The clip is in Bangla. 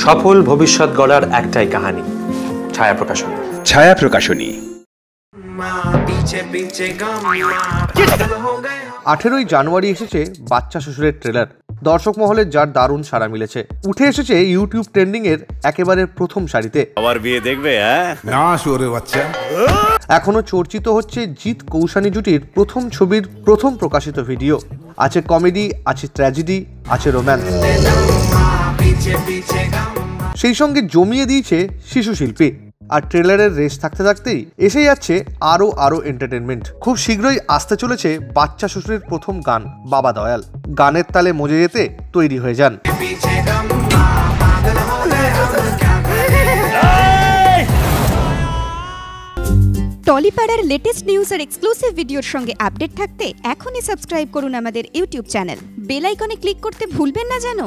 সফল ভবিষ্যৎ গড়ার একটাই কাহিনী, ছায়া প্রকাশনী। ছায়া প্রকাশনী। 18ই জানুয়ারি এসেছে বাচ্চা শ্বশুরের ট্রেলার। দর্শক মহলে যার দারুণ সাড়া মিলেছে, উঠে এসেছে ইউটিউব ট্রেন্ডিং এর একেবারে প্রথম সারিতে। আবার বিয়ে দেখবে? এখনো চর্চিত হচ্ছে জিৎ কৌশানী জুটির প্রথম ছবির প্রথম প্রকাশিত ভিডিও। আছে কমেডি, আছে ট্র্যাজেডি, আছে রোম্যান্স, সেই সঙ্গে জমিয়ে দিয়েছে শিশু শিল্পী। আর ট্রেলারের রেস থাকতে থাকতেই এসে যাচ্ছে আরো এন্টারটেনমেন্ট। খুব শীঘ্রই আসতে চলেছে বাচ্চা শ্বশুরের প্রথম গান বাবা দয়াল। গানের তালে মজে যেতে তৈরি হয়ে যান। টলিপাড়ার লেটেস্ট নিউজ আর এক্সক্লুসিভ ভিডিওর সঙ্গে আপডেট থাকতে এখনই সাবস্ক্রাইব করুন আমাদের ইউটিউব চ্যানেল। বেল আইকনে ক্লিক করতে ভুলবেন না যেন।